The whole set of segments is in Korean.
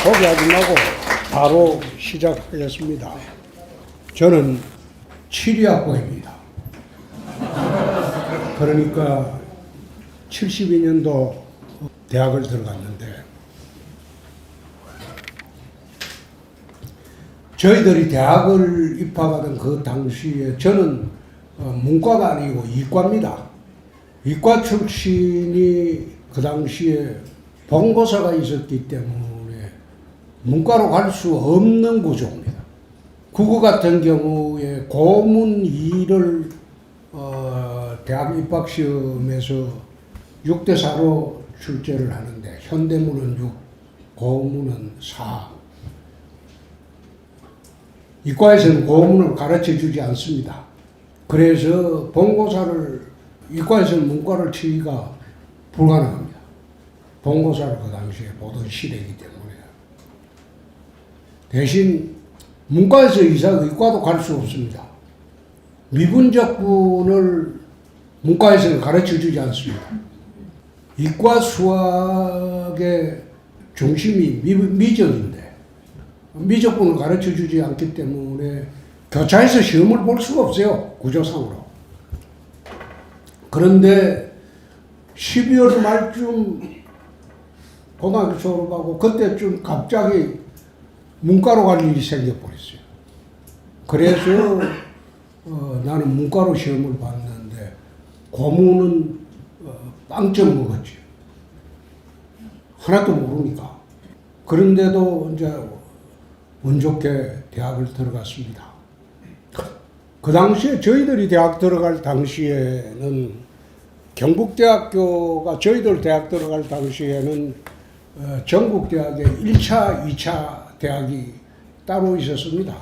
소개하지 말고 바로 시작하겠습니다. 저는 7위학번입니다. 그러니까 72년도 대학을 들어갔는데 저희들이 대학을 입학하던 그 당시에 저는 문과가 아니고 이과입니다. 이과 출신이 그 당시에 본고사가 있었기 때문에 문과로 갈 수 없는 구조입니다. 국어 같은 경우에 고문 2를 대학 입학시험에서 6대 4로 출제를 하는데 현대문은 6, 고문은 4. 이과에서는 고문을 가르쳐 주지 않습니다. 그래서 본고사를 이과에서는 문과를 치기가 불가능합니다. 본고사를 그 당시에 보던 시대이기 때문에. 대신 문과에서 이과도 갈 수 없습니다. 미분적분을 문과에서는 가르쳐 주지 않습니다. 이과 수학의 중심이 미적인데 미적분을 가르쳐 주지 않기 때문에 교차에서 시험을 볼 수가 없어요. 구조상으로. 그런데 12월 말쯤 고등학교 졸업하고 그때쯤 갑자기 문과로 갈 일이 생겨버렸어요. 그래서 나는 문과로 시험을 봤는데 고문은 빵점 먹었지. 하나도 모르니까. 그런데도 이제 운 좋게 대학을 들어갔습니다. 그 당시에 저희들이 대학 들어갈 당시에는 경북대학교가 저희들 대학 들어갈 당시에는 전국대학에 1차, 2차 대학이 따로 있었습니다.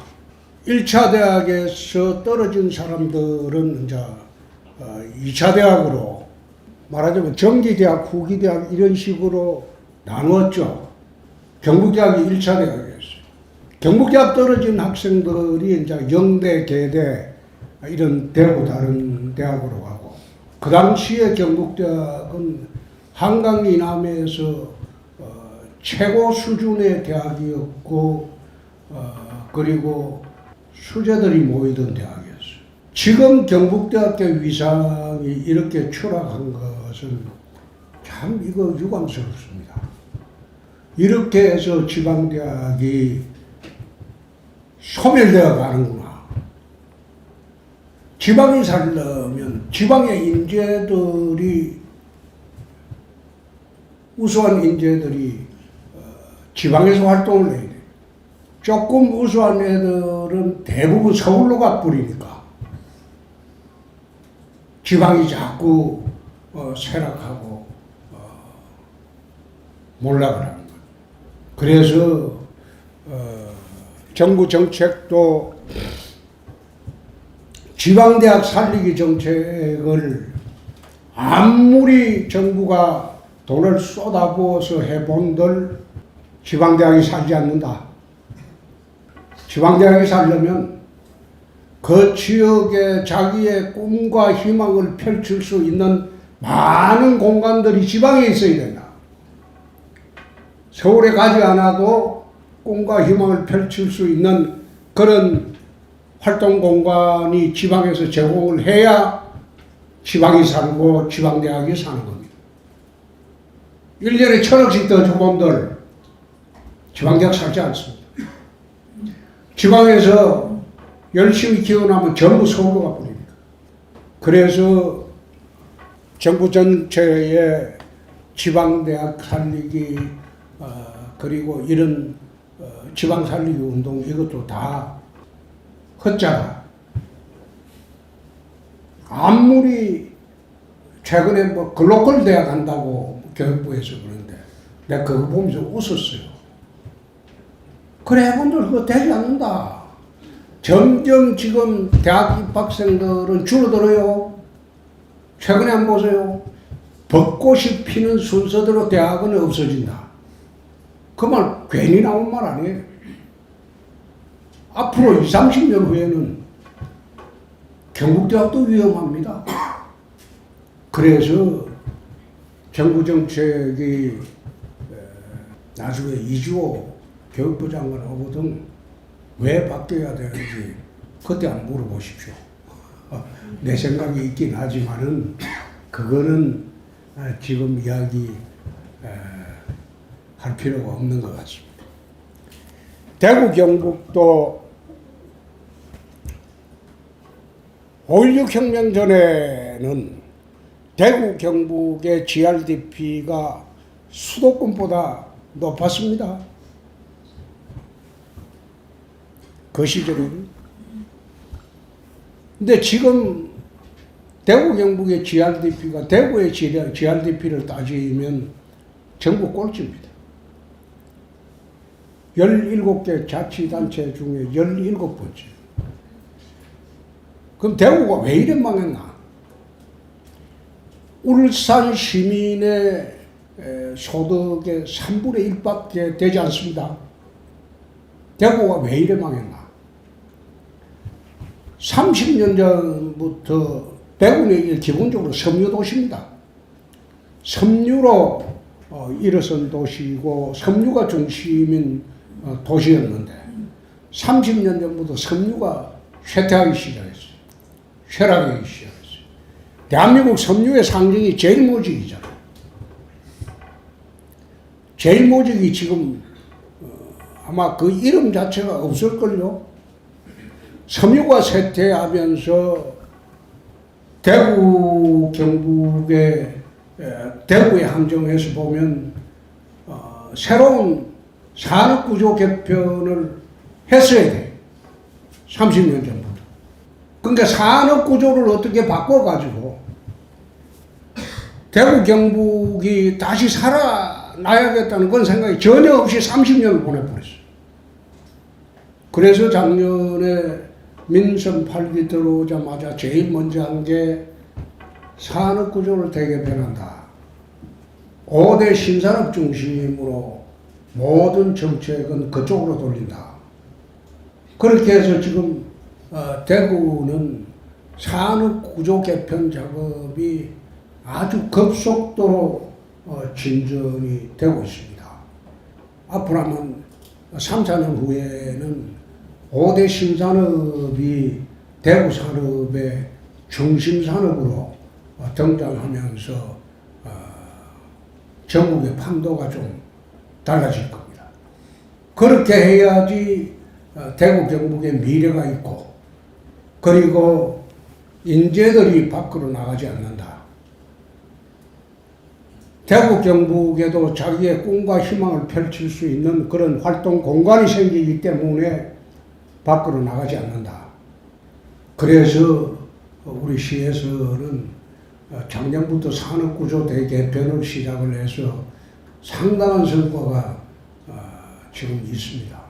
1차 대학에서 떨어진 사람들은 이제 2차 대학으로 말하자면 정기대학, 후기대학 이런 식으로 나누었죠. 경북대학이 1차 대학이었어요. 경북대학 떨어진 학생들이 이제 영대, 계대 이런 대구 다른 대학으로 가고 그 당시에 경북대학은 한강 이남에서 최고 수준의 대학이었고 그리고 수재들이 모이던 대학이었어요. 지금 경북대학교 위상이 이렇게 추락한 것은 참 이거 유감스럽습니다. 이렇게 해서 지방대학이 소멸되어 가는구나. 지방이 살려면 지방의 인재들이 우수한 인재들이 지방에서 활동을 해야 돼. 조금 우수한 애들은 대부분 서울로 가버리니까 지방이 자꾸 쇠락하고 몰락을 하는 거예요. 그래서 정부 정책도 지방대학 살리기 정책을 아무리 정부가 돈을 쏟아부어서 해본들 지방대학이 살지 않는다. 지방대학이 살려면 그 지역에 자기의 꿈과 희망을 펼칠 수 있는 많은 공간들이 지방에 있어야 된다. 서울에 가지 않아도 꿈과 희망을 펼칠 수 있는 그런 활동 공간이 지방에서 제공을 해야 지방이 살고 지방대학이 사는 겁니다. 1년에 1,000억씩 더 주본들 지방대학 살지 않습니다. 지방에서 열심히 키워나면 전부 서울로 가버립니다. 그래서 정부 전체의 지방대학 살리기 그리고 이런 지방 살리기 운동 이것도 다 헛자가. 아무리 최근에 뭐 글로컬 대학 한다고 교육부에서 그러는데 내가 그거 보면서 웃었어요. 그래 해본들 그거 되지 않는다. 점점 지금 대학 입학생들은 줄어들어요. 최근에 한번 보세요. 벚꽃이 피는 순서대로 대학은 없어진다. 그 말 괜히 나온 말 아니에요. 앞으로 20, 30년 후에는 경북대학도 위험합니다. 그래서 정부 정책이 나중에 2조 교육부 장관 오거든 왜 바뀌어야 되는지 그때 한번 물어보십시오. 내 생각이 있긴 하지만은 그거는 지금 이야기 할 필요가 없는 것 같습니다. 대구 경북도 5.16 혁명 전에는 대구 경북의 GRDP가 수도권보다 높았습니다. 그 시절에는. 근데 지금 대구 경북의 GRDP가 대구의 GRDP를 따지면 전국 꼴찌입니다. 17개 자치단체 중에 17번째. 그럼 대구가 왜 이래 망했나? 울산 시민의 소득의 3분의 1밖에 되지 않습니다. 대구가 왜 이래 망했나? 30년 전부터 대구는 기본적으로 섬유도시입니다. 섬유로 일어선 도시이고 섬유가 중심인 도시였는데 30년 전부터 섬유가 쇠퇴하기 시작했어요. 쇠락하기 시작했어요. 대한민국 섬유의 상징이 제일모직이잖아요. 제일모직이 지금 아마 그 이름 자체가 없을걸요. 섬유가 쇠퇴하면서 대구 경북의 대구에 한정해서 보면 새로운 산업구조 개편을 했어야 돼. 30년 전부터. 그러니까 산업구조를 어떻게 바꿔가지고 대구 경북이 다시 살아나야겠다는 그런 생각이 전혀 없이 30년을 보내버렸어요. 그래서 작년에 민선 8기 들어오자마자 제일 먼저 한 게 산업구조를 대개편한다. 5대 신산업 중심으로 모든 정책은 그쪽으로 돌린다. 그렇게 해서 지금 대구는 산업구조 개편 작업이 아주 급속도로 진전이 되고 있습니다. 앞으로 하면 3, 4년 후에는 5대 신산업이 대구 산업의 중심 산업으로 등장하면서 전국의 판도가 좀 달라질 겁니다. 그렇게 해야지 대구 경북의 미래가 있고 그리고 인재들이 밖으로 나가지 않는다. 대구 경북에도 자기의 꿈과 희망을 펼칠 수 있는 그런 활동 공간이 생기기 때문에 밖으로 나가지 않는다. 그래서 우리 시에서는 작년부터 산업구조 대개편을 시작을 해서 상당한 성과가 지금 있습니다.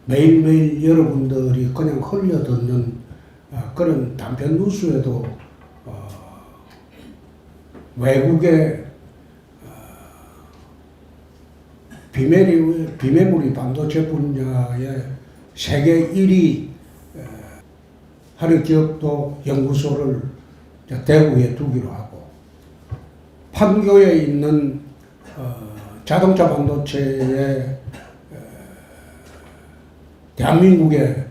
매일매일 여러분들이 그냥 흘려듣는 그런 단편 뉴스에도 외국의 비메모리 반도체 분야의 세계 1위 하는 기업도 연구소를 대구에 두기로 하고 판교에 있는 자동차 반도체의 대한민국에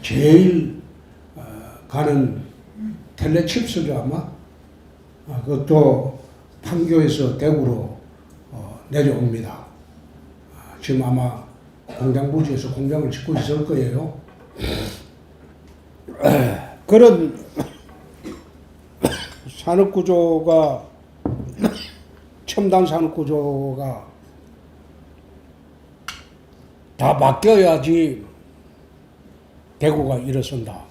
제일 가는 텔레칩스죠 아마 그것도 판교에서 대구로 내려옵니다. 지금 아마 공장 부지에서 공장을 짓고 있을 거예요. 그런 산업구조가 첨단 산업구조가 다 바뀌어야지 대구가 일어선다.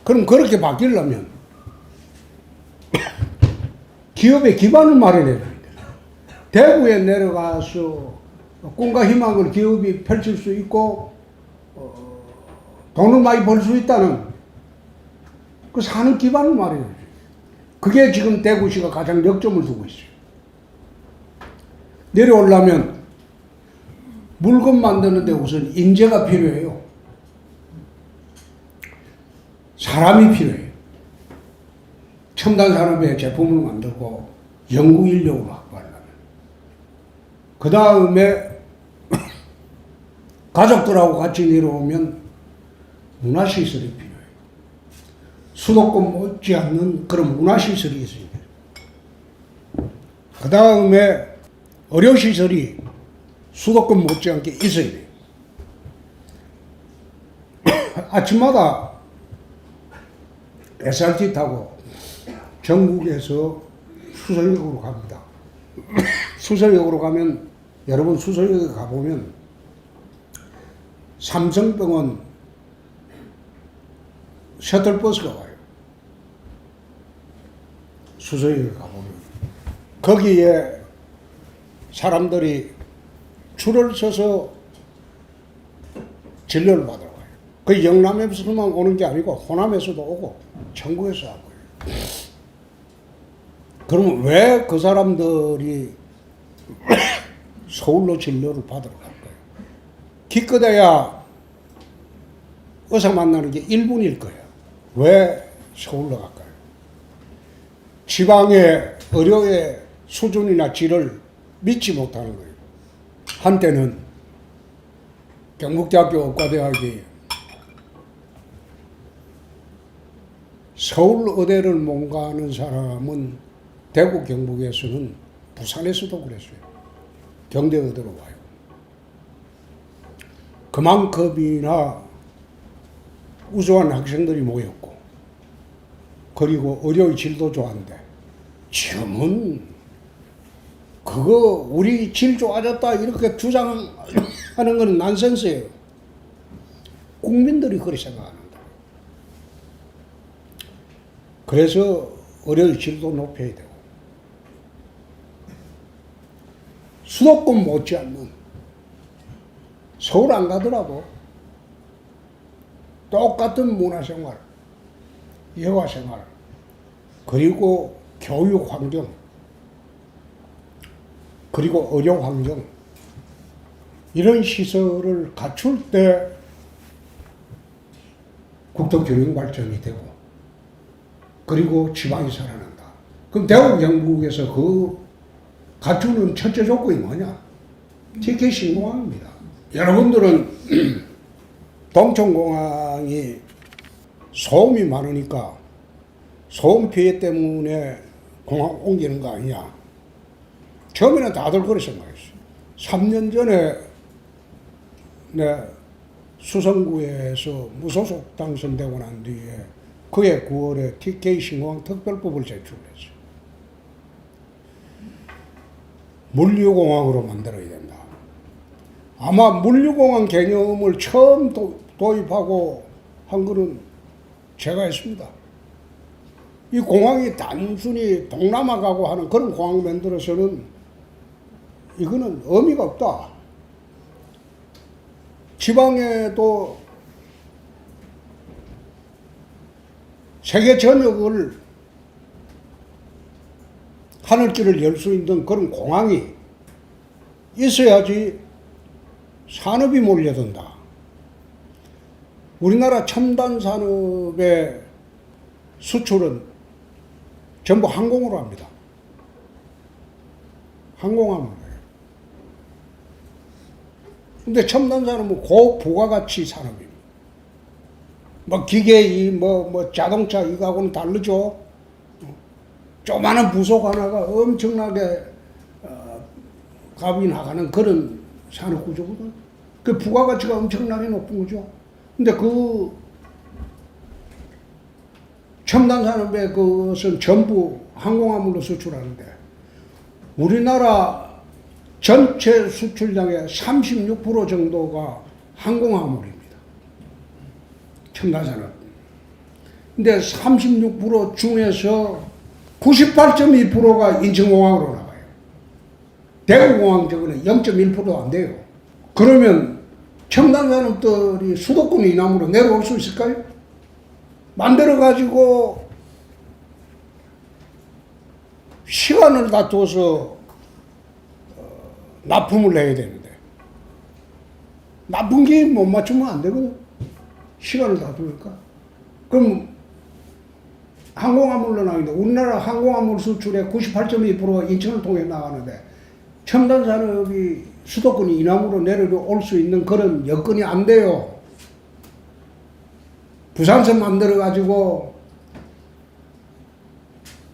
그럼 그렇게 바뀌려면 기업의 기반을 마련해야 됩니다. 대구에 내려가서 꿈과 희망을 기업이 펼칠 수 있고 돈을 많이 벌 수 있다는 그 산업 기반을 마련해야 돼요. 그게 지금 대구시가 가장 역점을 두고 있어요. 내려오려면 물건 만드는데 우선 인재가 필요해요. 사람이 필요해요. 첨단 산업의 제품을 만들고 연구 인력으로 확보하려면. 그 다음에 가족들하고 같이 내려오면 문화시설이 필요해요. 수도권 못지않는 그런 문화시설이 있어야 돼요. 그 다음에 의료시설이 수도권 못지않게 있어야 돼요. 아침마다 SRT 타고 전국에서 수서역으로 갑니다. 수서역으로 가면, 여러분 수서역에 가보면 삼성병원 셔틀버스가 와요. 수서역에 가보면 거기에 사람들이 줄을 서서 진료를 받으러 가요. 그 영남에서만 오는 게 아니고 호남에서도 오고 전국에서 하고요. 그러면 왜 그 사람들이 서울로 진료를 받으러 갈까요? 기껏해야 의사 만나는 게 1분일 거예요. 왜 서울로 갈까요? 지방의 의료의 수준이나 질을 믿지 못하는 거예요. 한때는 경북대학교 의과대학이 서울 의대를 못 가는 사람은 대구 경북에서는 부산에서도 그랬어요. 경대 의대로 와요. 그만큼이나 우수한 학생들이 모였고, 그리고 의료의 질도 좋았는데, 지금은 그거 우리 질 좋아졌다 이렇게 주장하는 건 난센스예요. 국민들이 그렇게 생각 안 한다. 그래서 의료의 질도 높여야 되고, 수도권 못지않는, 서울 안 가더라도 똑같은 문화생활, 여가생활, 그리고 교육 환경, 그리고 의료 환경, 이런 시설을 갖출 때 국토균형 발전이 되고, 그리고 지방이 살아난다. 그럼 대구 경북에서 그 갖추는 첫째 조건이 뭐냐? TK 신공항입니다. 여러분들은 동천공항이 소음이 많으니까 소음 피해 때문에 공항 옮기는 거 아니냐? 처음에는 다들 그렇게 생각했어요. 3년 전에 내 수성구에서 무소속 당선되고 난 뒤에 그해 9월에 TK 신공항 특별법을 제출했어요. 물류공항으로 만들어야 된다. 아마 물류공항 개념을 처음 도입하고 한 거는 제가 했습니다. 이 공항이 단순히 동남아 가고 하는 그런 공항 만들어서는 이거는 의미가 없다. 지방에도 세계 전역을 하늘길을 열 수 있는 그런 공항이 있어야지 산업이 몰려든다. 우리나라 첨단 산업의 수출은 전부 항공으로 합니다. 항공함으로 해요. 근데 첨단 산업은 고부가가치 산업입니다. 뭐 기계, 자동차 이거하고는 다르죠. 조그마한 부속 하나가 엄청나게 값이 나가는 그런 산업 구조거든. 그 부가가치가 엄청나게 높은 거죠. 근데 그 첨단 산업의 그것은 전부 항공화물로 수출하는데, 우리나라 전체 수출량의 36% 정도가 항공화물입니다. 첨단 산업. 근데 36% 중에서 98.2%가 인천공항으로 나가요. 대구공항 저거는 0.1%도 안 돼요. 그러면 첨단 산업들이 수도권 이남으로 내려올 수 있을까요? 만들어가지고 시간을 다 둬서 납품을 해야 되는데, 납품기 못 맞추면 안 되거든. 시간을 다 두니까. 그럼 항공화물로 나가는데, 우리나라 항공화물 수출의 98.2%가 인천을 통해 나가는데 첨단 산업이 수도권이 이남으로 내려올 수 있는 그런 여건이 안 돼요. 부산선 만들어가지고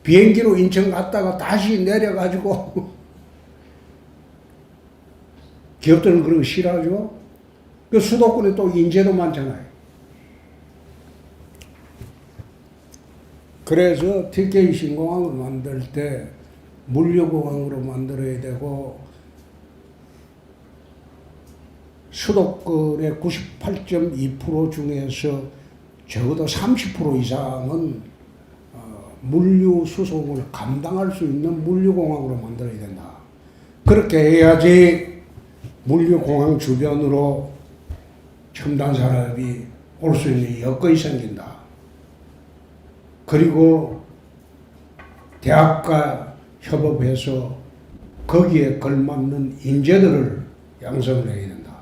비행기로 인천 갔다가 다시 내려가지고 기업들은 그런 거 싫어하죠. 그 수도권에 또 인재도 많잖아요. 그래서 TK 신공항을 만들 때 물류공항으로 만들어야 되고 수도권의 98.2% 중에서 적어도 30% 이상은 물류 수송을 감당할 수 있는 물류공항으로 만들어야 된다. 그렇게 해야지 물류공항 주변으로 첨단 산업이 올 수 있는 여건이 생긴다. 그리고 대학과 협업해서 거기에 걸맞는 인재들을 양성을 해야 된다.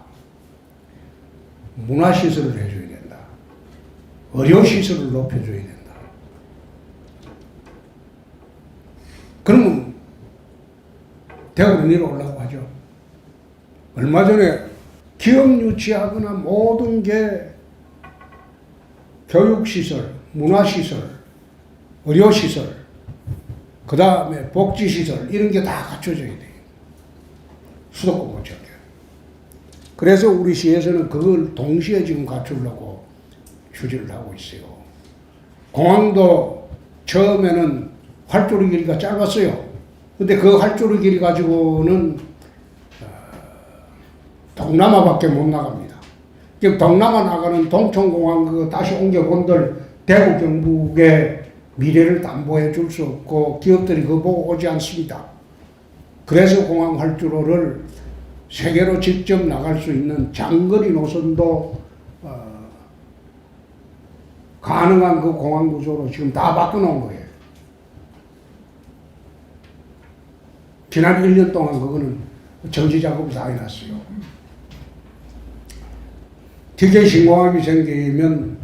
문화시설을 해줘야 된다. 의료시설을 높여줘야 된다. 그러면 대우는 내려오려고 하죠. 얼마 전에 기업 유치하거나 모든 게 교육시설, 문화시설, 의료시설, 그 다음에 복지시설 이런 게 다 갖춰져야 돼요. 수도권 못지않게. 그래서 우리 시에서는 그걸 동시에 지금 갖추려고 추진을 하고 있어요. 공항도 처음에는 활주로 길이가 짧았어요. 근데 그 활주로 길이 가지고는 동남아밖에 못 나갑니다. 지금 동남아 나가는 동천공항 그 다시 옮겨본들 대구 경북의 미래를 담보해 줄 수 없고 기업들이 그거 보고 오지 않습니다. 그래서 공항 활주로를 세계로 직접 나갈 수 있는 장거리 노선도 가능한 그 공항 구조로 지금 다 바꿔놓은 거예요. 지난 1년 동안 그거는 정지 작업을 다 해놨어요. TK 신공항이 생기면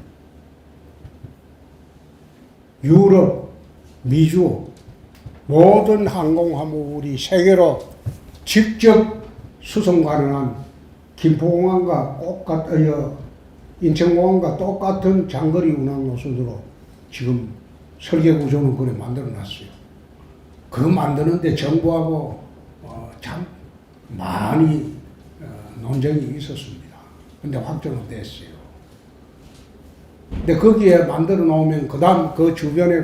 유럽, 미주 모든 항공화물이 세계로 직접 수송 가능한 김포공항과 인천공항과 똑같은 장거리 운항 노선으로 지금 설계 구조는 그래 만들어 놨어요. 그거 만드는데 정부하고 참 많이 논쟁이 있었습니다. 근데 확정은 됐어요. 근데 거기에 만들어 놓으면 그 다음 그 주변에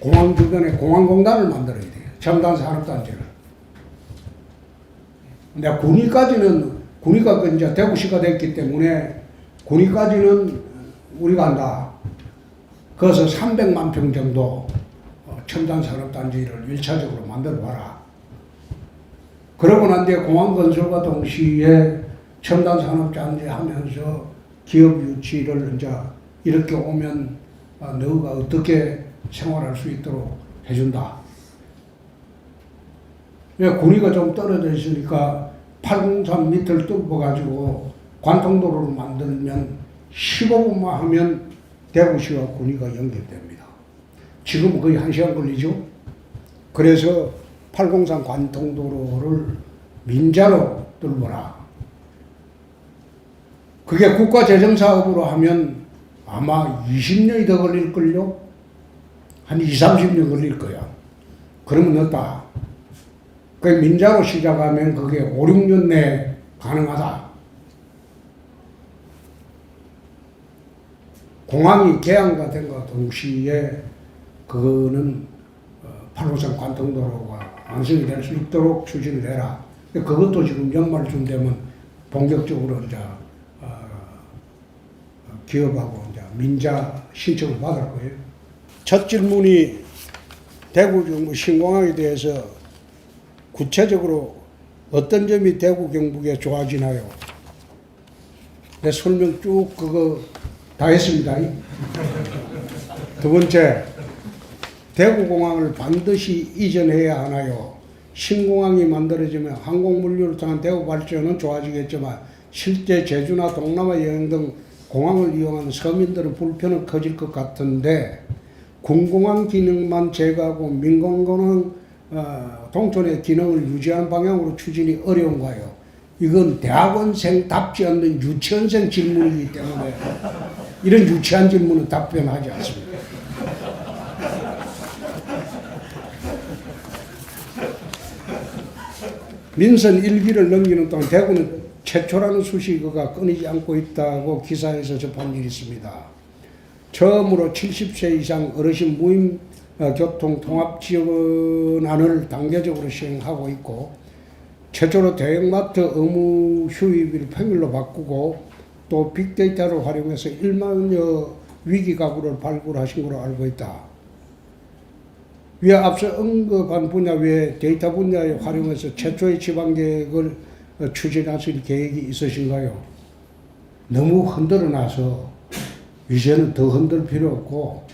공항 주변에 공항공단을 만들어야 돼요. 첨단 산업단지를. 근데 군위가 이제 대구시가 됐기 때문에 군위까지는 우리가 한다. 그래서 300만 평 정도 첨단 산업단지를 1차적으로 만들어 봐라. 그러고 난 뒤에 공항 건설과 동시에 첨단 산업단지 하면서 기업 유치를 이제 이렇게 오면 너가 어떻게 생활할 수 있도록 해준다. 군위가 좀 떨어져 있으니까 803 밑을 뚫어가지고 관통도로를 만들면 15분만 하면 대구시와 군위가 연결됩니다. 지금 거의 1시간 걸리죠. 그래서 803 관통도로를 민자로 뚫어라. 그게 국가재정사업으로 하면 아마 20년이 더 걸릴걸요? 한 20, 30년 걸릴 거야. 그러면 늦다. 그 민자로 시작하면 그게 5, 6년 내에 가능하다. 공항이 개항과 된과 동시에 그거는 8호선 관통도로가 완성이 될 수 있도록 추진을 해라. 그것도 지금 연말쯤 되면 본격적으로 이제 기업하고 이제 민자 신청을 받을 거예요. 첫 질문이 대구 경북 신공항에 대해서 구체적으로 어떤 점이 대구 경북에 좋아지나요? 내 설명 쭉 그거 다 했습니다. 두 번째, 대구공항을 반드시 이전해야 하나요? 신공항이 만들어지면 항공물류를 통한 대구 발전은 좋아지겠지만 실제 제주나 동남아 여행 등 공항을 이용하는 서민들은 불편은 커질 것 같은데 군공항 기능만 제거하고 민공항 동촌의 기능을 유지하는 방향으로 추진이 어려운가요? 이건 대학원생답지 않는 유치원생 질문이기 때문에 이런 유치한 질문은 답변하지 않습니다. 민선 1기를 넘기는 동안 대구는 최초라는 수식어가 끊이지 않고 있다고 기사에서 접한 일이 있습니다. 처음으로 70세 이상 어르신 무임 교통 통합 지원안을 단계적으로 시행하고 있고, 최초로 대형마트 의무 휴입을 평일로 바꾸고, 또 빅데이터를 활용해서 1만여 위기 가구를 발굴하신 것으로 알고 있다. 위에 앞서 언급한 분야 외에 데이터 분야에 활용해서 최초의 지방계획을 추진하실 계획이 있으신가요? 너무 흔들어놔서 이제는 더 흔들 필요 없고,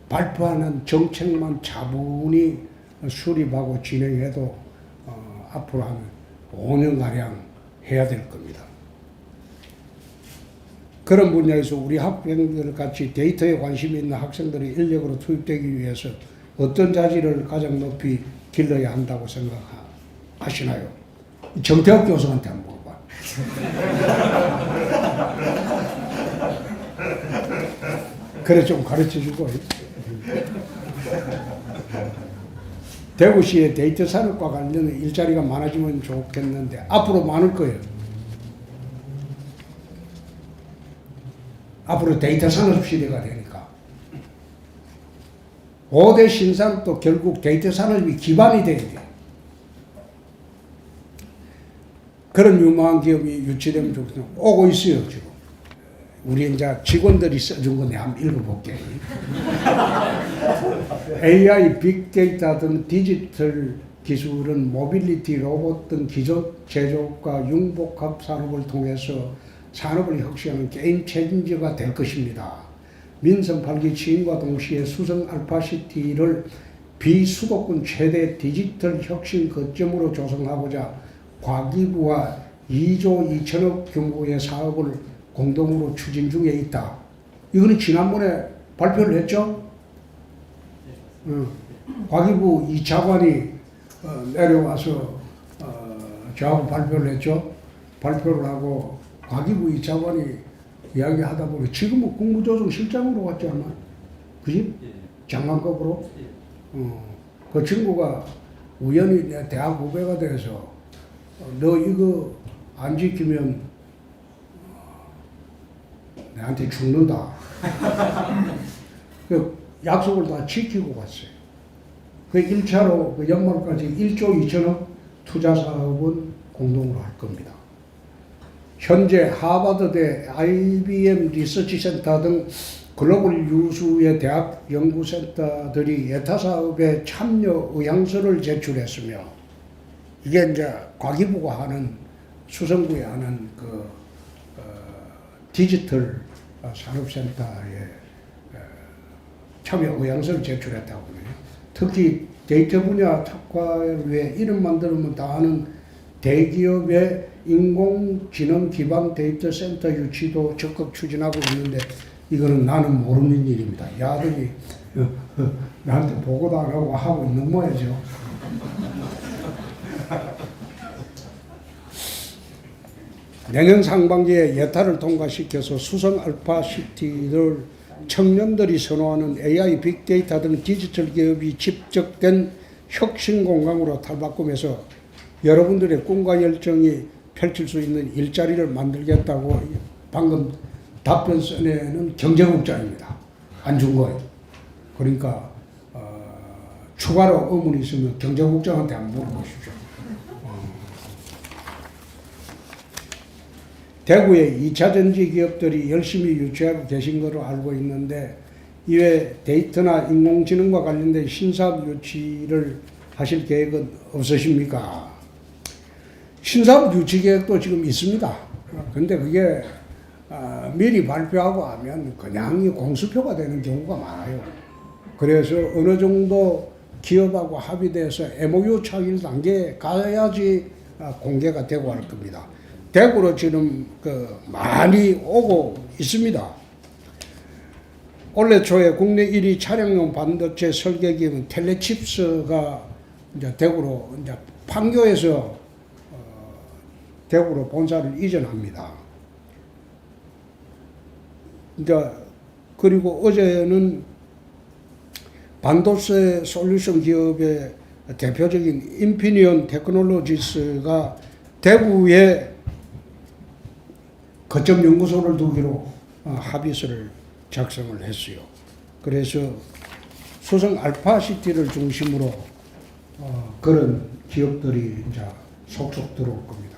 발표하는 정책만 차분히 수립하고 진행해도 앞으로 한 5년가량 해야 될 겁니다. 그런 분야에서 우리 학생들 같이 데이터에 관심이 있는 학생들이 인력으로 투입되기 위해서 어떤 자질을 가장 높이 길러야 한다고 생각하시나요? 정태욱 교수한테 한번 물어봐. 그래 좀 가르쳐주고. 대구시의 데이터 산업과 관련된 일자리가 많아지면 좋겠는데 앞으로 많을 거예요. 앞으로 데이터 산업 시대가 되니까. 5대 신산업도 결국 데이터 산업이 기반이 돼야 돼요. 그런 유망한 기업이 유치되면 좋겠어요. 오고 있어요, 지금. 우리 이제 직원들이 써준 거 내가 한번 읽어볼게. AI, 빅데이터 등 디지털 기술은 모빌리티, 로봇 등 기존 제조업과 융복합 산업을 통해서 산업을 혁신하는 게임 체인저가 될 것입니다. 민선 8기 취임과 동시에 수성 알파시티를 비수도권 최대 디지털 혁신 거점으로 조성하고자 과기부와 2조 2천억 규모의 사업을 공동으로 추진 중에 있다. 이거는 지난번에 발표를 했죠? 과기부 2차관이 내려와서 저하고 발표를 했죠? 발표를 하고 과기부 2차관이 이야기하다 보니 지금은 국무조정실장으로 왔지 않나? 그지? 장관급으로? 그 친구가 우연히 내 대학 후배가 돼서 너 이거 안 지키면 내한테 죽는다. 그 약속을 다 지키고 갔어요. 그 1차로 그 연말까지 1조 2천억 투자 사업은 공동으로 할 겁니다. 현재 하버드대, IBM 리서치 센터 등 글로벌 유수의 대학 연구센터들이 예타 사업에 참여 의향서를 제출했으며, 이게 이제 과기부가 하는 수성구에 하는 그 디지털 산업센터에 참여 의향서를 제출했다고 하네요. 특히 데이터 분야 특화를 위해 이름 만들면 다 하는 대기업의 인공지능 기반 데이터 센터 유치도 적극 추진하고 있는데, 이거는 나는 모르는 일입니다. 야들이 나한테 보고도 안 하고 있는 모양이죠. 내년 상반기에 예타를 통과시켜서 수성 알파시티를 청년들이 선호하는 AI, 빅데이터 등 디지털 기업이 집적된 혁신 공간으로 탈바꿈해서 여러분들의 꿈과 열정이 펼칠 수 있는 일자리를 만들겠다고 방금 답변 써내는 경제국장입니다. 안 준 거예요. 그러니까 추가로 의문이 있으면 경제국장한테 한번 물어보십시오. 대구의 2차 전지 기업들이 열심히 유치하고 계신 것으로 알고 있는데, 이외 데이터나 인공지능과 관련된 신사업 유치를 하실 계획은 없으십니까? 신사업 유치 계획도 지금 있습니다. 근데 그게 미리 발표하고 하면 그냥 공수표가 되는 경우가 많아요. 그래서 어느 정도 기업하고 합의돼서 MOU 차일 단계에 가야지 공개가 되고 할 겁니다. 대구로 지금 많이 오고 있습니다. 올해 초에 국내 1위 차량용 반도체 설계기업은 텔레칩스가 이제 대구로 이제 판교에서 대구로 본사를 이전합니다. 이제 그리고 어제는 반도체 솔루션 기업의 대표적인 인피니온 테크놀로지스가 대구에 거점 연구소를 두기로 합의서를 작성을 했어요. 그래서 수성 알파시티를 중심으로 그런 기업들이 이제 속속 들어올 겁니다.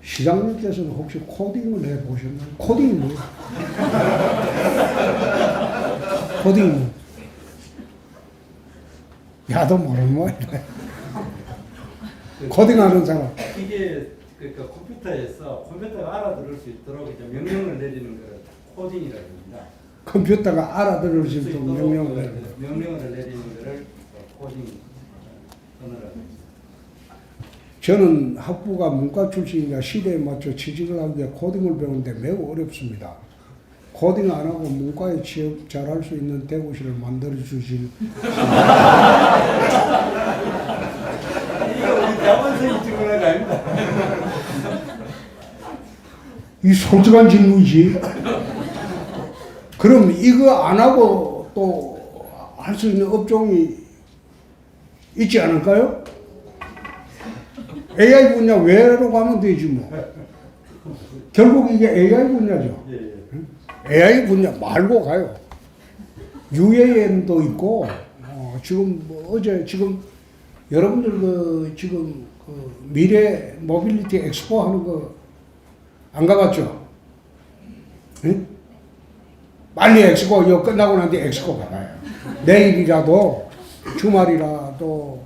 시장님께서는 혹시 코딩을 해보셨나요? 코딩이 뭐예요? 코딩 야도 모르는 모양이네. 코딩하는 사람. 이게 그러니까 컴퓨터가 알아들을 수 있도록 이제 명령을 내리는 걸 코딩이라고 합니다. 컴퓨터가 알아들을 수 있도록 명령을 내리는 거. 명령을 내리는 것을 코딩 언어라고 합니다. 저는 학부가 문과 출신이라 시대에 맞춰 취직을 하기 위해 코딩을 배우는데 매우 어렵습니다. 코딩 안 하고 문과에 취업 잘할 수 있는 대구시를 만들어 주실 대학원생이 질문한 거 아닙니다. 이 솔직한 질문이지. 그럼 이거 안 하고 또 할 수 있는 업종이 있지 않을까요? AI 분야 외로 가면 되지 뭐. 결국 이게 AI 분야죠. AI 분야 말고 가요. UAM도 있고 지금 어제 지금 여러분들 지금 미래 모빌리티 엑스포 하는 거 안 가봤죠? 응? 빨리 엑스포 이거 끝나고 난 뒤에 엑스포 가봐요. 내일이라도 주말이라도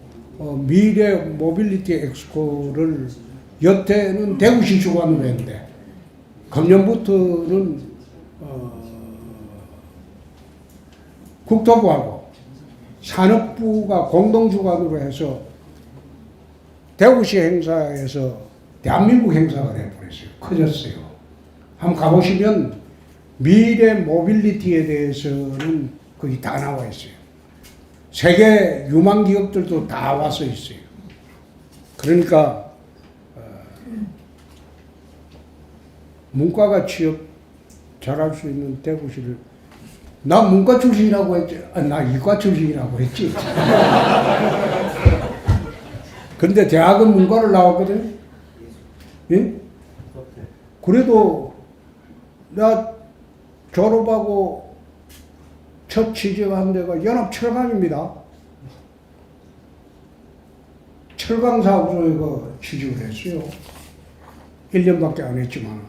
미래 모빌리티 엑스포를 여태는 대구시 주관으로 했는데 금년부터는 국토부하고 산업부가 공동 주관으로 해서 대구시 행사에서 대한민국 행사가 되어버렸어요. 커졌어요. 한번 가보시면 미래 모빌리티에 대해서는 거기 다 나와 있어요. 세계 유망 기업들도 다 와서 있어요. 그러니까 문과가 취업 잘할 수 있는 대구시를 나 문과 출신이라고 했지. 나 이과 출신이라고 했지. 근데 대학은 문과를 나왔거든. 예? 그래도 나 졸업하고 첫 취직한 데가 연합철강입니다. 철강사업소에 취직을 했어요. 1년밖에 안 했지만.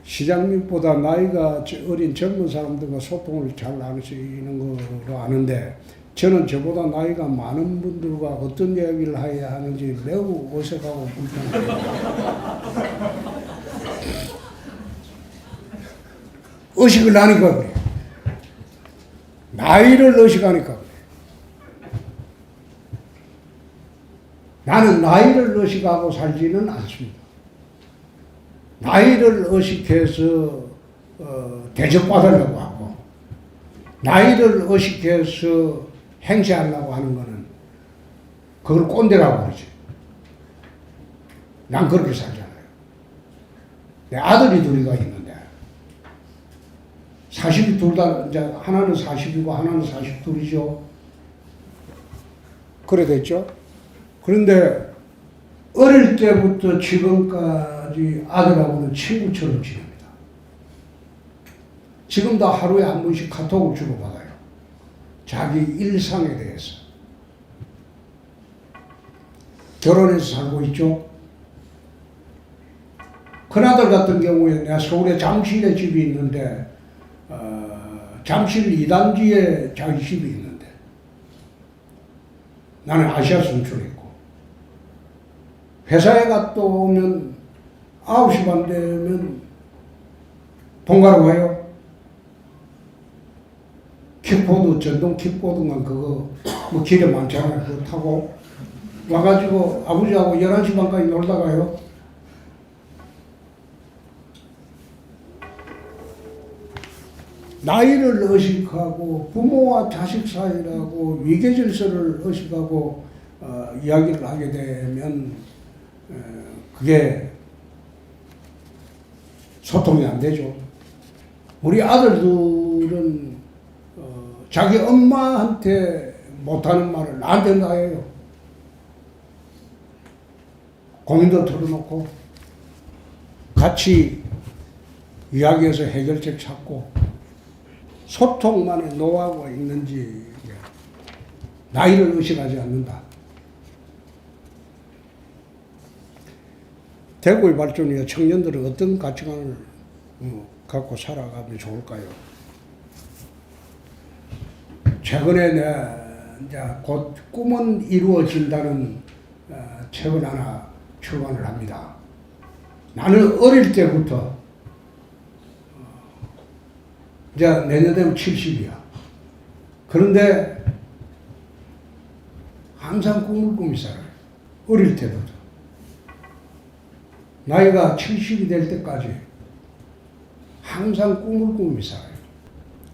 시장님보다 나이가 어린 젊은 사람들과 소통을 잘 나누시는 걸로 아는데 저는 저보다 나이가 많은 분들과 어떤 이야기를 해야 하는지 매우 어색하고 불편해요. 의식을 하니까 그래. 나이를 의식하니까 그래. 나는 나이를 의식하고 살지는 않습니다. 나이를 의식해서 대접받으려고 하고 나이를 의식해서 행세하려고 하는 거는 그걸 꼰대라고 그러지. 난 그렇게 살잖아요. 내 아들이 둘이가 있는데 40이 둘 다 이제 하나는 40이고 하나는 42이죠. 그래 됐죠. 그런데 어릴 때부터 지금까지 아들하고는 친구처럼 지냅니다. 지금도 하루에 한 번씩 카톡을 주고받아요. 자기 일상에 대해서. 결혼해서 살고 있죠. 큰아들 같은 경우에 내가 서울에 잠실에 집이 있는데 잠실 2단지에 자기 집이 있는데 나는 아시아 순출에 있고 회사에 갔다 오면 9시 반 되면 본가로 가요. 킥보드, 전동 킥보드만 그거 뭐 길에 많잖아요. 그거 타고 와가지고 아버지하고 11시 반까지 놀다 가요. 나이를 의식하고 부모와 자식 사이라고 위계질서를 의식하고 이야기를 하게 되면 그게 소통이 안 되죠. 우리 아들들은 자기 엄마한테 못하는 말을 나한테 다 해요. 고민도 털어놓고 같이 이야기해서 해결책 찾고 소통만의 노하우가 있는지 나이를 의식하지 않는다. 대구의 발전을 위해 청년들은 어떤 가치관을 갖고 살아가면 좋을까요? 최근에 이제 곧 꿈은 이루어진다는 책을 하나 출간을 합니다. 나는 어릴 때부터 이제 내년 되면 70이야. 그런데 항상 꿈을 꾸며 살아요. 어릴 때부터. 나이가 70이 될 때까지 항상 꿈을 꾸며 살아요.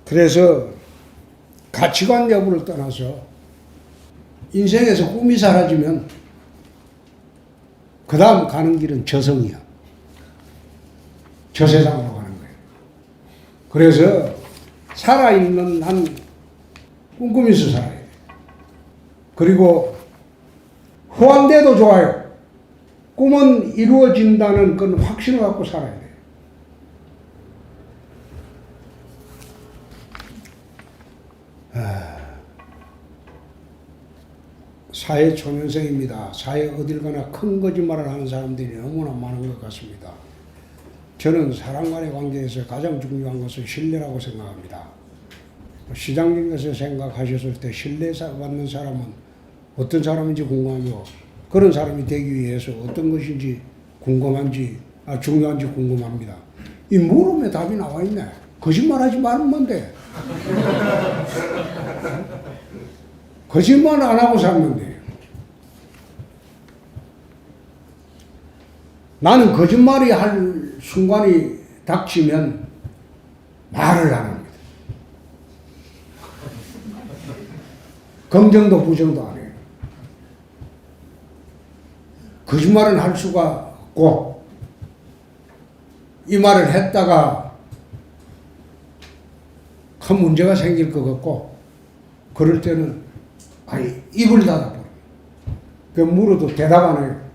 그래서 가치관 여부를 떠나서 인생에서 꿈이 사라지면 그 다음 가는 길은 저승이야. 저 세상으로 가는 거예요. 그래서 살아있는 한 꿈꾸면서 살아야 돼. 그리고 후한돼도 좋아요. 꿈은 이루어진다는 그런 확신을 갖고 살아야 돼요. 사회 초년생입니다. 사회 어딜 가나 큰 거짓말을 하는 사람들이 너무나 많은 것 같습니다. 저는 사람 간의 관계에서 가장 중요한 것은 신뢰라고 생각합니다. 시장님께서 생각하셨을 때 신뢰받는 사람은 어떤 사람인지 궁금하며 그런 사람이 되기 위해서 어떤 것인지 궁금한지 중요한지 궁금합니다. 이 물음에 답이 나와 있네. 거짓말하지 말면 돼. 거짓말 안 하고 살면 돼요. 나는 거짓말이 할 순간이 닥치면 말을 안 합니다. 긍정도 부정도 안 해요. 거짓말은 할 수가 없고 이 말을 했다가 큰 문제가 생길 것 같고 그럴 때는 입을 닫아버려요. 그 물어도 대답 안 해요.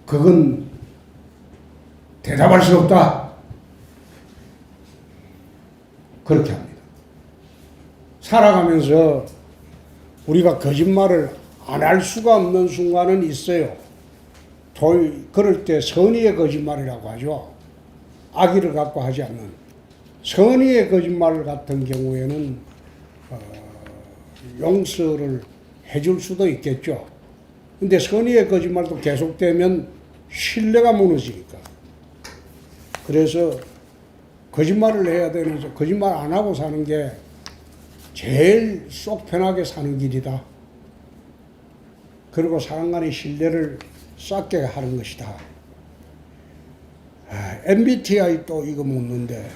그건 대답할 수 없다. 그렇게 합니다. 살아가면서 우리가 거짓말을 안 할 수가 없는 순간은 있어요. 그럴 때 선의의 거짓말이라고 하죠. 악의를 갖고 하지 않는 선의의 거짓말 같은 경우에는 용서를 해줄 수도 있겠죠. 근데 선의의 거짓말도 계속되면 신뢰가 무너지니까. 그래서 거짓말을 해야 되면서 거짓말 안 하고 사는 게 제일 속 편하게 사는 길이다. 그리고 사람 간의 신뢰를 쌓게 하는 것이다. MBTI 또 이거 묻는데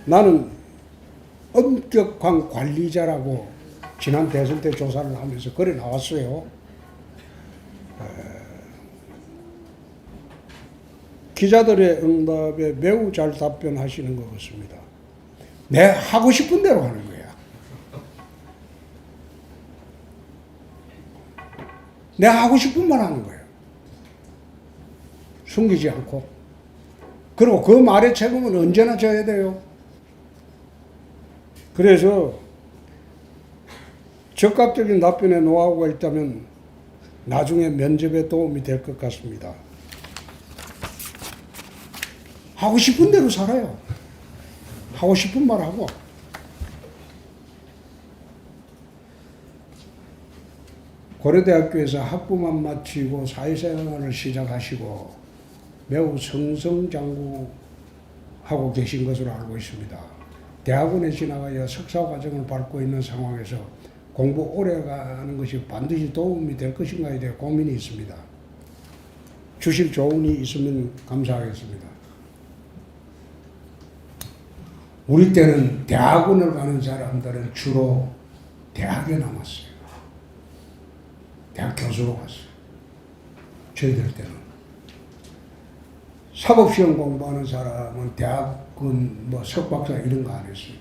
나는 엄격한 관리자라고 지난 대선 때 조사를 하면서 그래 나왔어요. 기자들의 응답에 매우 잘 답변하시는 것 같습니다. 내 하고 싶은 대로 하는 거야. 내 하고 싶은 말 하는 거야. 숨기지 않고. 그리고 그 말의 책임은 언제나 져야 돼요. 그래서 적극적인 답변에 노하우가 있다면 나중에 면접에 도움이 될 것 같습니다. 하고 싶은 대로 살아요. 하고 싶은 말 하고. 고려대학교에서 학부만 마치고 사회생활을 시작하시고 매우 승승장구하고 계신 것으로 알고 있습니다. 대학원에 지나가야 석사과정을 밟고 있는 상황에서 공부 오래 가는 것이 반드시 도움이 될 것인가에 대해 고민이 있습니다. 주실 조언이 있으면 감사하겠습니다. 우리 때는 대학원을 가는 사람들은 주로 대학에 남았어요. 대학 교수로 갔어요. 저희들 때는. 사법시험 공부하는 사람은 대학은 뭐 석박사 이런 거 안 했어요.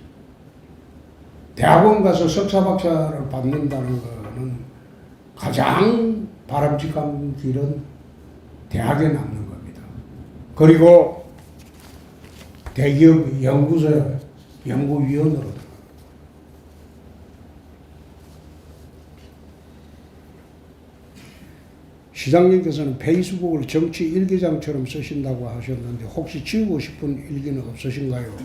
대학원 가서 석사박사를 받는다는 거는 가장 바람직한 길은 대학에 남는 겁니다. 그리고 대기업 연구소에 연구위원으로 들어갑니다. 시장님께서는 페이스북을 정치 일기장처럼 쓰신다고 하셨는데 혹시 지우고 싶은 일기는 없으신가요?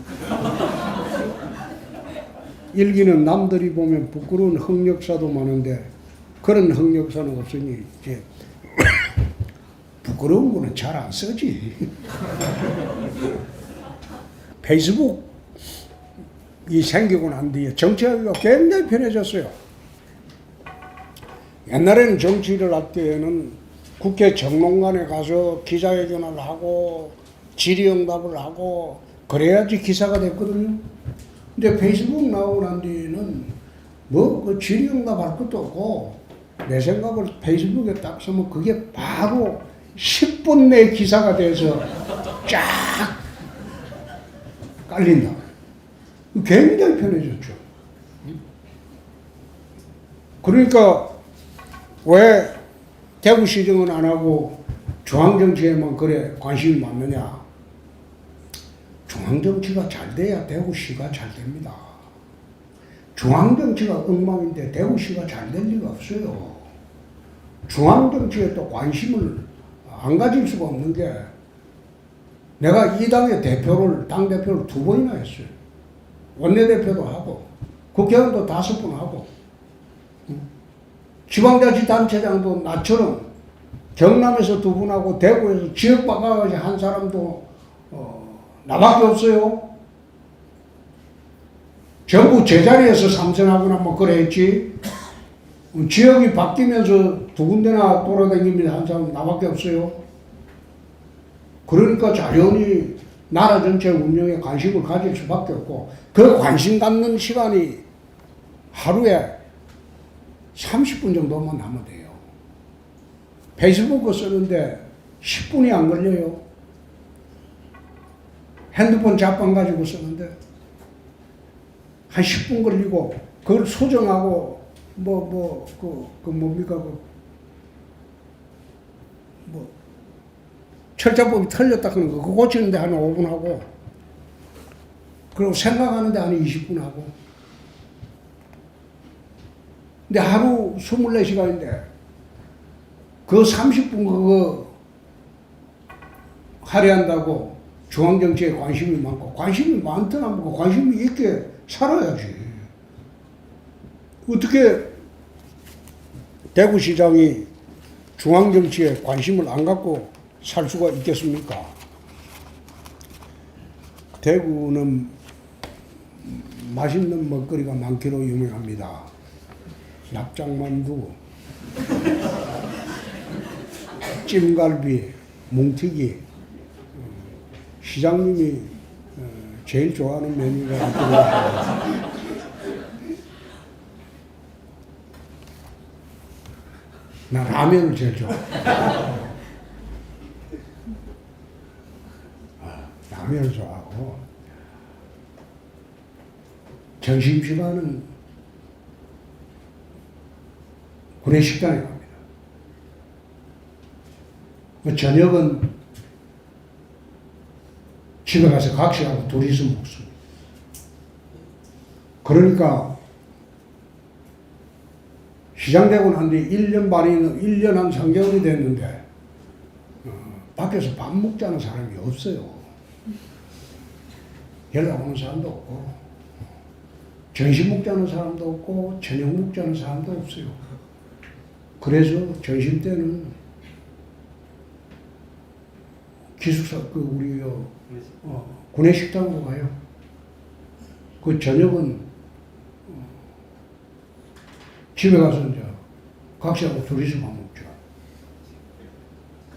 일기는 남들이 보면 부끄러운 흑역사도 많은데 그런 흑역사는 없으니 이제 부끄러운 거는 잘 안 쓰지. 페이스북이 생기고 난 뒤에 정치하기가 굉장히 편해졌어요. 옛날에는 정치를 할 때에는 국회 정론관에 가서 기자회견을 하고 질의응답을 하고 그래야지 기사가 됐거든요. 근데 페이스북 나오고 난 뒤에는 뭐 그 질의응답 할 것도 없고 내 생각을 페이스북에 딱 쓰면 그게 바로 10분 내 기사가 돼서 쫙 깔린다. 굉장히 편해졌죠. 그러니까 왜 대구시정은 안 하고 중앙정치에만 그래 관심이 많느냐. 중앙정치가 잘 돼야 대구시가 잘 됩니다. 중앙정치가 엉망인데 대구시가 잘 될 리가 없어요. 중앙정치에 또 관심을 안 가질 수가 없는 게 내가 이 당의 대표를, 당대표를 2번이나 했어요. 원내대표도 하고 국회의원도 5번 하고 지방자치단체장도 나처럼 경남에서 2번 하고 대구에서 지역 바꿔가지고 한 사람도 나밖에 없어요. 전부 제자리에서 삼선하거나 뭐 그래 했지. 지역이 바뀌면서 2군데나 돌아다니면서 한 사람 나밖에 없어요. 그러니까 자연히 나라 전체 운영에 관심을 가질 수밖에 없고 그 관심 갖는 시간이 하루에 30분 정도만 하면 돼요. 페이스북 쓰는데 10분이 안 걸려요. 핸드폰 잡방 가지고 쓰는데 한 10분 걸리고 그걸 수정하고 뭡니까 철자법이 틀렸다 그런 거 그거 고치는데 한 5분 하고 그리고 생각하는데 한 20분 하고 근데 하루 24시간인데 그 30분 그거 할애한다고 중앙정치에 관심이 많고 관심이 많더나 뭐 관심이 있게 살아야지. 어떻게 대구시장이 중앙정치에 관심을 안 갖고 살 수가 있겠습니까? 대구는 맛있는 먹거리가 많기로 유명합니다. 납작만두, 찜갈비, 뭉티기. 시장님이 제일 좋아하는 메뉴가 있거든요. 나 라면을 제일 좋아해. 라면을 좋아하고 점심시간은 구내식당에 갑니다. 저녁은 집에 가서 각시하고 둘이서 먹습니다. 그러니까 시장 되고 난 뒤 1년 반이는 1년 한 3개월이 됐는데 밖에서 밥 먹자는 사람이 없어요. 연락 오는 사람도 없고 점심 먹자는 사람도 없고 저녁 먹자는 사람도 없어요. 그래서 점심 때는 기숙사 우리 구내식당으로 가요. 그 저녁은 집에 가서 이제 각시하고 둘이서만 먹죠.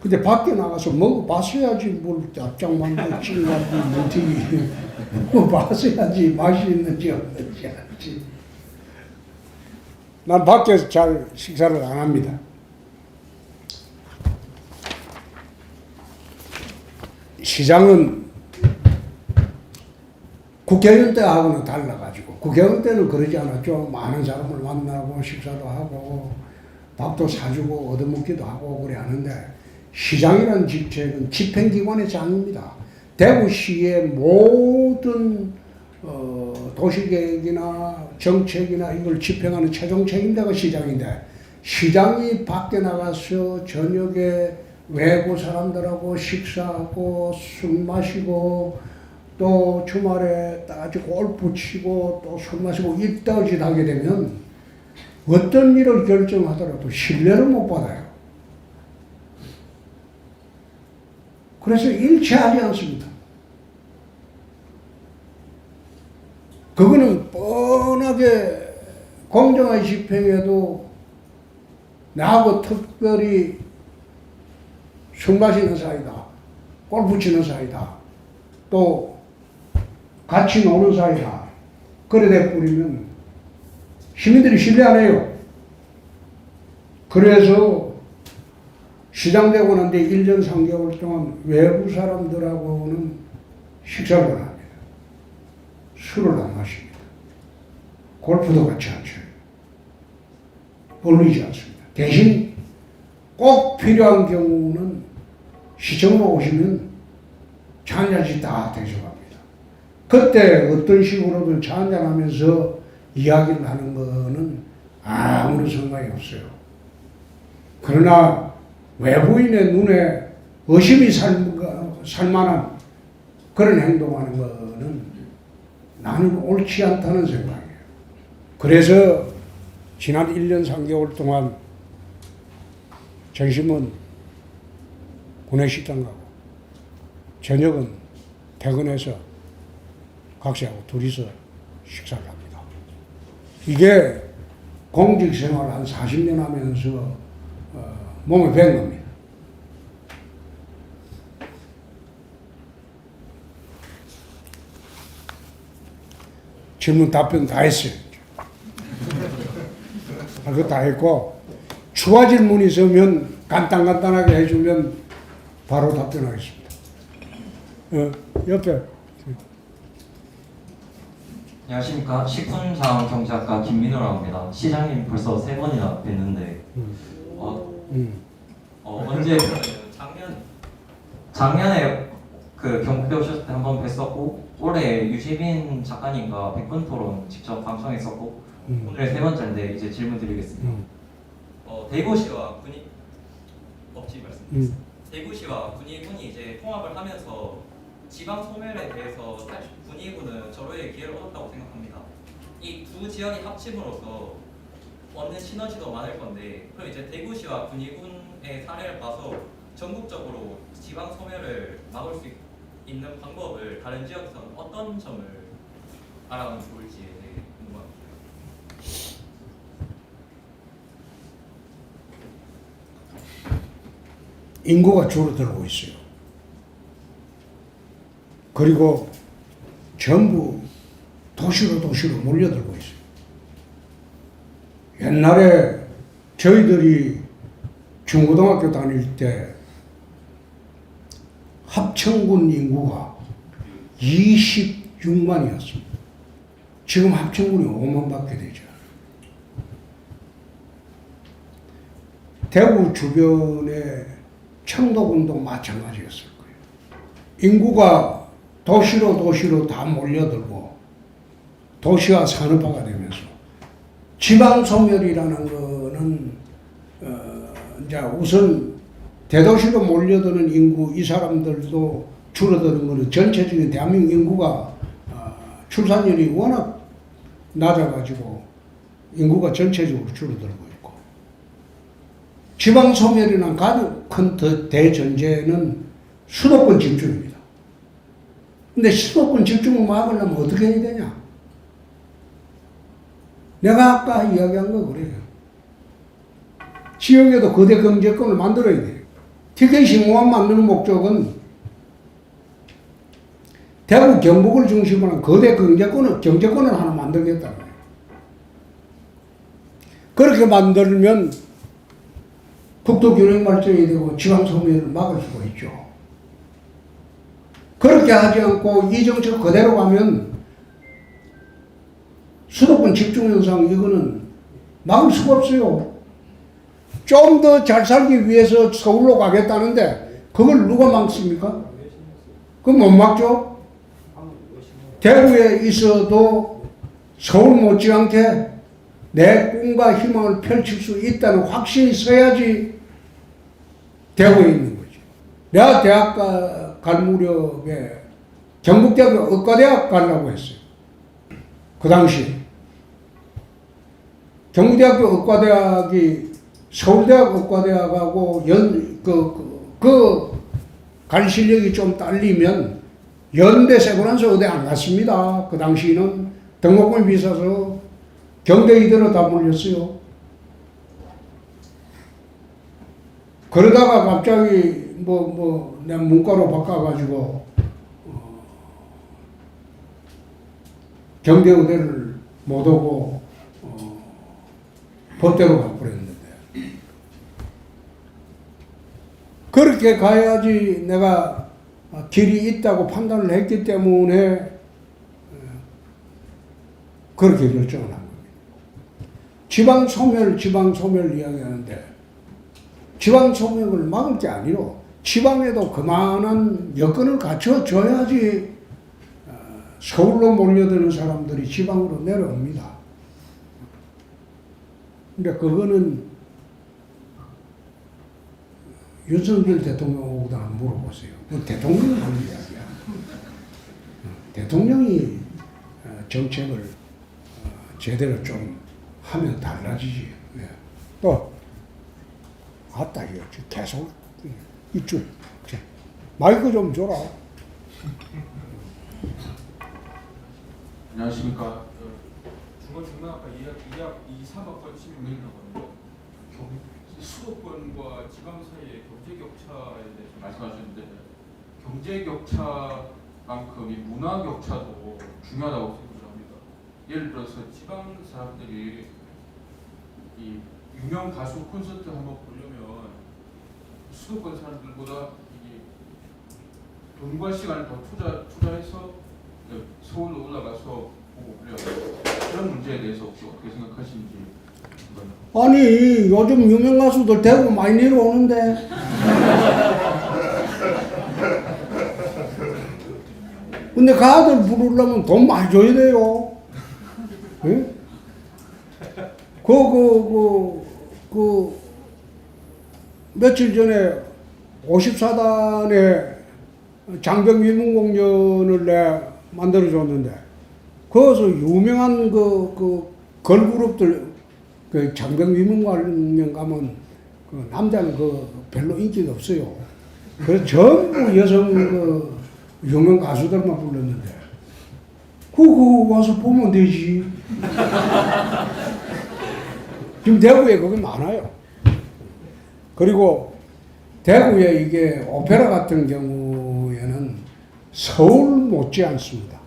근데 밖에 나가서 먹어봤어야지 뭘 짭짤만두, 찐만두, 뭉튀기 먹어봤어야지 맛이 있는지 없는지 알지. 난 밖에서 잘 식사를 안 합니다. 시장은 국회의원 때하고는 달라가지고, 국회의원 때는 그러지 않았죠. 많은 사람을 만나고 식사도 하고 밥도 사주고 얻어먹기도 하고 그래 하는데, 시장이라는 직책은 집행기관의 장입니다. 대구시의 모든 도시계획이나 정책이나 이걸 집행하는 최종 책임자가 시장인데, 시장이 밖에 나가서 저녁에 외부 사람들하고 식사하고 술 마시고 또 주말에 따지 골프 치고 또 술 마시고 이따위 짓 하게 되면 어떤 일을 결정하더라도 신뢰를 못 받아요. 그래서 일치하지 않습니다. 그거는 뻔하게 공정한 집행에도 나하고 특별히 술 마시는 사이다, 골프 치는 사이다, 또 같이 노는 사이다, 그래 돼버리면 시민들이 신뢰 안 해요. 그래서 시장 되고 난 뒤 1년 3개월 동안 외부 사람들하고는 식사를 안 합니다. 술을 안 마십니다. 골프도 같이 안 쳐요. 어울리지 않습니다. 대신 꼭 필요한 경우는 시청으로 오시면 차 한잔씩 다 대접합니다. 그때 어떤 식으로든 차 한잔하면서 이야기를 하는 거는 아무런 상관이 없어요. 그러나 외부인의 눈에 의심이 살만한 그런 행동하는 거는 나는 옳지 않다는 생각이에요. 그래서 지난 1년 3개월 동안 점심은 구내식당 가고 저녁은 퇴근해서 각시하고 둘이서 식사를 합니다. 이게 공직생활 한 40년 하면서 몸에 밴 겁니다. 질문 답변 다 했어요. 그거 다 했고, 추가 질문이 있으면 간단하게 해주면 바로 답변하겠습니다. 옆에. 안녕하십니까. 식품자원경제학과 김민호라고 합니다. 시장님 벌써 3번이나 뵀는데 언제 작년에 그 경북대 오셨을 때 한 번 뵀었고, 올해 유시빈 작가님과 100분 토론 직접 방송했었고, 오늘 3번째인데 이제 질문 드리겠습니다. 대구시와 대구시와 군위군이 이제 통합을 하면서 지방 소멸에 대해서 사실 군위군은 절호의 기회를 얻었다고 생각합니다. 이 두 지역이 합침으로써 얻는 시너지도 많을 건데, 그럼 이제 대구시와 군위군의 사례를 봐서 전국적으로 지방 소멸을 막을 수 있는 방법을 다른 지역에서는 어떤 점을 알아가면 좋을지에 대해 궁금합니다. 인구가 줄어들고 있어요. 그리고 전부 도시로 몰려들고 있어요. 옛날에 저희들이 중고등학교 다닐 때 합천군 인구가 26만이었습니다. 지금 합천군이 5만밖에 되죠. 대구 주변에 청도군도 마찬가지였을 거예요. 인구가 도시로 다 몰려들고 도시화 산업화가 되면서 지방 소멸이라는 거는 이제 우선 대도시로 몰려드는 인구, 이 사람들도 줄어드는 거는 전체적인 대한민국 인구가 출산율이 워낙 낮아가지고 인구가 전체적으로 줄어들고 있고, 지방 소멸이란 가장 큰 대전제는 수도권 집중입니다. 근데 수도권 집중을 막으려면 어떻게 해야 되냐? 내가 아까 이야기한 거 그래요. 지역에도 거대 경제권을 만들어야 돼요. TK 신공항 만드는 목적은 대구 경북을 중심으로 한 거대 경제권을 하나 만들겠다는 거예요. 그렇게 만들면 국토 균형 발전이 되고 지방 소멸을 막을 수가 있죠. 그렇게 하지 않고 이 정책 그대로 가면 수도권 집중 현상 이거는 막을 수가 없어요. 좀 더 잘 살기 위해서 서울로 가겠다는데 그걸 누가 막습니까? 그건 못 막죠. 대구에 있어도 서울 못지않게 내 꿈과 희망을 펼칠 수 있다는 확신이 서야지 대구에 있는 거지. 내가 대학 갈 무렵에 경북대학교 의과대학 가려고 했어요. 그 당시 경북대학교 의과대학이 서울대학 의과대학하고 갈 실력이 좀 딸리면 연대 세고난서 의대 안 갔습니다. 그 당시는 등록금이 비싸서 경대 이대로 다 몰렸어요. 그러다가 갑자기 내 문과로 바꿔가지고 경대 의대를 못 오고 법대로 가버렸는데 그렇게 가야지 내가 길이 있다고 판단을 했기 때문에 그렇게 결정을 한 겁니다. 지방 소멸 이야기하는데 지방 소멸을 막을 게 아니로 지방에도 그만한 여건을 갖춰줘야지 서울로 몰려드는 사람들이 지방으로 내려옵니다. 근데 그거는 윤석열 대통령보다 물어보세요. 대통령이 하는 이야기야. 대통령이 정책을 제대로 좀 하면 달라지지. 또 아따 이거 계속 이쪽 마이크 좀 줘라. 안녕하십니까. 중앙아까 2사학번 16명이라고 수도권과 지방 사이의 경제 격차에 대해서 말씀하셨는데 경제 격차만큼이 문화 격차도 중요하다고 생각을 합니다. 예를 들어서 지방 사람들이 이 유명 가수 콘서트 한번 보려면 수도권 사람들보다 돈과 시간을 더 투자해서 서울로 올라가서 보고 그래요. 그런 문제에 대해서 혹시 어떻게 생각하시는지. 아니 요즘 유명 가수들 대구 많이 내려오는데 근데 가들 부르려면 돈 많이 줘야 돼요. 예? 며칠 전에 54단에 장병 위문 공연을 내 만들어줬는데 거기서 유명한 걸그룹들 장병 위문 관련 가면 남자는 별로 인기가 없어요. 그래서 전부 여성 유명 가수들만 불렀는데 그거 와서 보면 되지. 지금 대구에 그게 많아요. 그리고 대구에 이게 오페라 같은 경우에는 서울 못지 않습니다.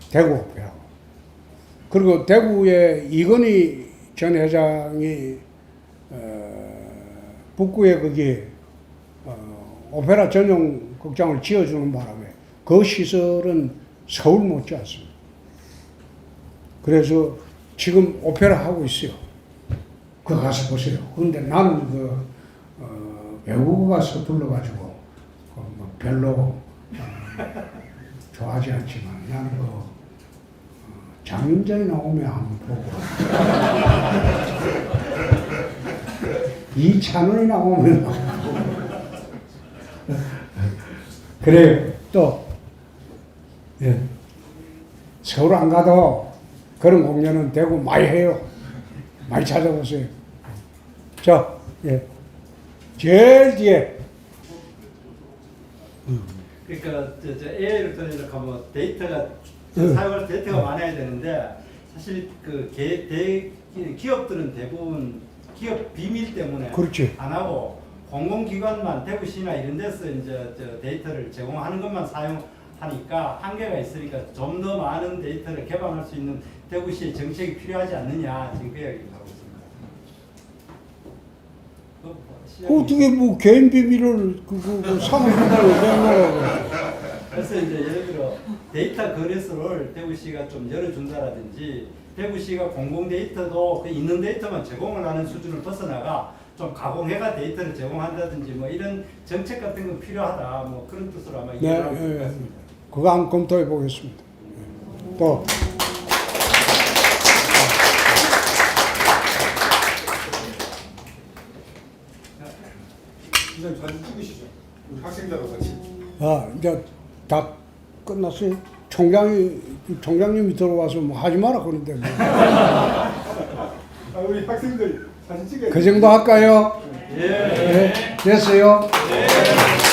대구 오페라. 그리고 대구에 이건희 전 회장이 북구에 거기 오페라 전용 극장을 지어주는 바람에 그 시설은 서울 못지 않습니다. 그래서 지금 오페라 하고 있어요. 그거 가서 보세요. 그런데 나는 외국어 가서 둘러가지고 별로 좋아하지 않지만 나는 장윤정이 나오면 한번 보고 이찬원이 나오면 그래요. 또 예. 서울 안 가도 그런 공연은 대구 많이 해요. 많이 찾아보세요. 자, 예. 제일 뒤에. 그러니까 저 AI를 통해서 가면 데이터가 사용할 데이터가 많아야 되는데 사실 기업들은 대부분 기업 비밀 때문에 그렇지. 안 하고 공공기관만 대구시나 이런 데서 이제 저 데이터를 제공하는 것만 사용하니까 한계가 있으니까 좀 더 많은 데이터를 개방할 수 있는 대구시의 정책이 필요하지 않느냐 지금 그 이야기를 하고 있습니다. 어떻게 뭐 개인 비밀을 그 사무실장을 내놓으라고. 그래서 이제 예를 들어 데이터 거래소를 대구시가 좀 열어준다라든지 대구시가 공공 데이터도 그 있는 데이터만 제공을 하는 수준을 벗어나가 좀 가공해가 데이터를 제공한다든지 뭐 이런 정책 같은 건 필요하다 뭐 그런 뜻으로 아마 이해를 하고 있을 것 같습니다. 그거 한번 검토해 보겠습니다. 또 이장 사진 찍으시죠. 우리 학생들하고 같이. 이제 다 끝났어요. 총장님이 들어와서 뭐 하지 마라 그런데 뭐. 우리 학생들 사진 찍어야 그 정도 할까요? 예. 됐어요. 예.